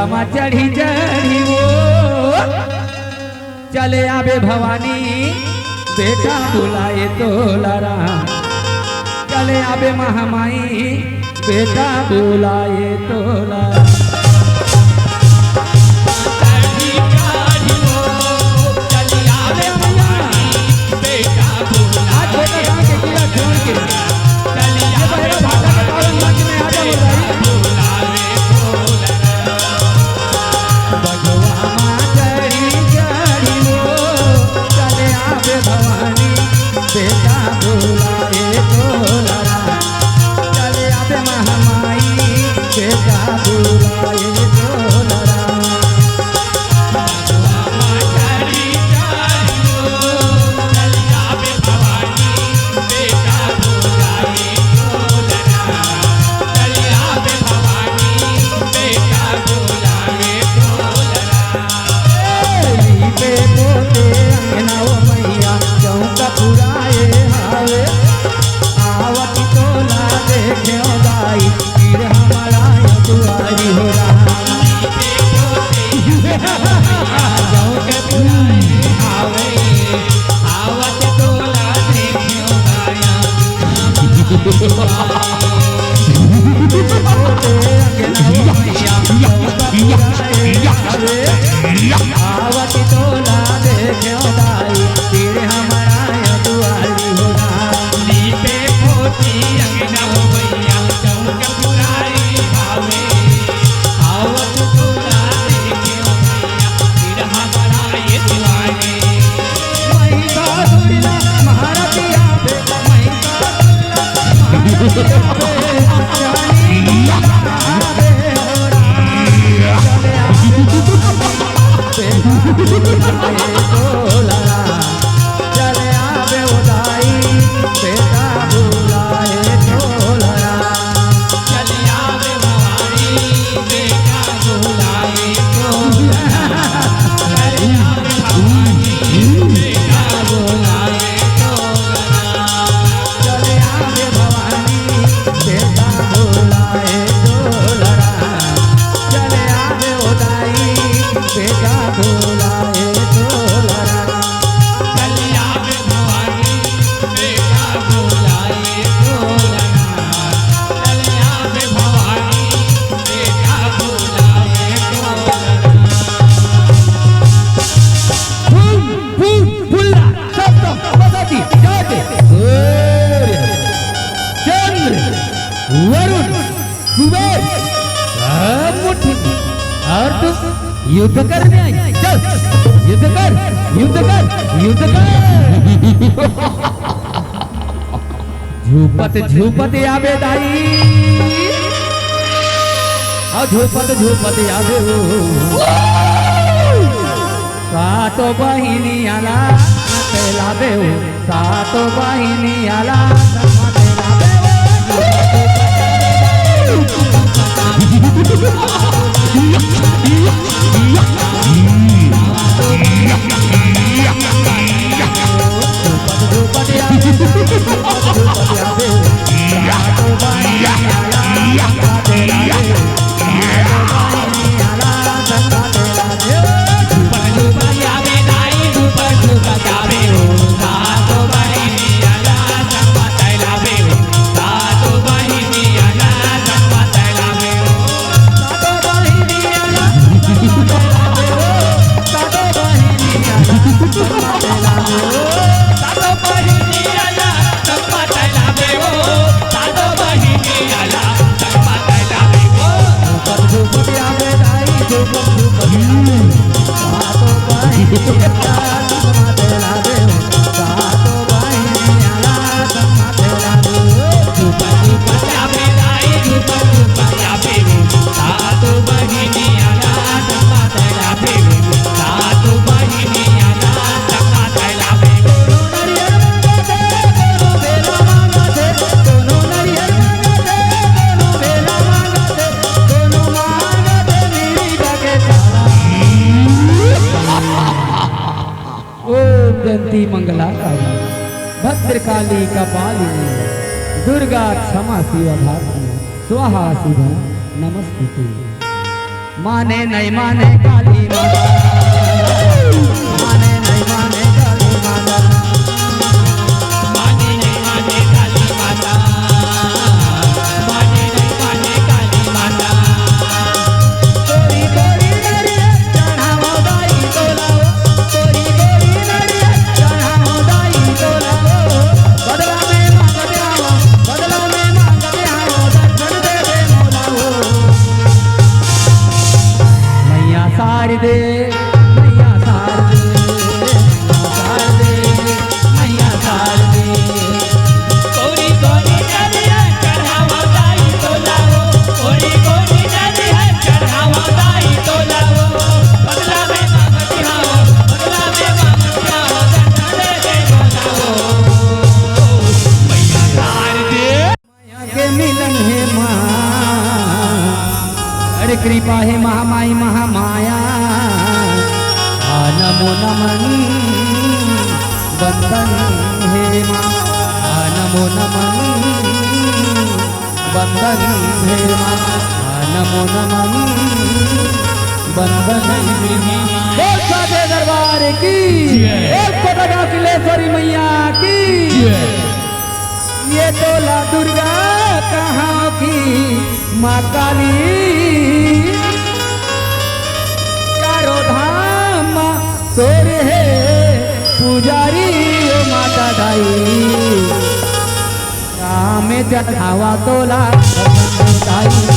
भगवा चढ़ी चढ़ी वो चले आवे भवानी बेटा बुलाए तो लरा चले आवे महामाई बेटा बुलाए तो लरा युद्ध करने आई चल युद्ध कर युद्ध कर युद्ध कर झूपत झूपत आवे दाई और झूपत झूपत आवे सातो बहिनी आला तेला देव सातो बहिनी आला तेला देव मंगलाकारी भद्रकाली कपालिनी दुर्गा क्षमा शिवा धात्री स्वाहा शुभम नमस्ते। माने नहीं माने काली माता, माने नहीं माने काली माता, माने नहीं माने काली माता, माने नहीं माने काली माता। गोरी गोरी नरिया चढ़ावो दाई तोलाओ, गोरी गोरी नरिया चढ़ावो दाई तोलाओ, बदला में मांगते आओ, बदला में मांगते आओ, दर्शन दे दे मौलाओ। मैया सार दे, मैया सार दे, मैया सार दे, मैया सार दे। गोरी गोरी नदिया चढ़ावा दाई तोलाओ, गोरी गोरी नदिया चढ़ावा दाई तोलाओ, बदला में मांगती आओ, बदला में मांगती आओ, दर्शन दे दे बोलाओ। मैया सार दे। माया के मिलन है माँ, अरे कृपा है महामाई महामाया, नमो नमन बंदन है माँ, नमो नमन बंदन है माँ, नमो नमन बंदन है माँ। बोल साचे दरबार की, एक कोटगा किलेश्वरी मैया की। ये तोला दुर्गा कहाँ की माँ काली, चारों धाम तोर है पुजारी ओ माता दाई, राम चढ़ावा तोला दाई।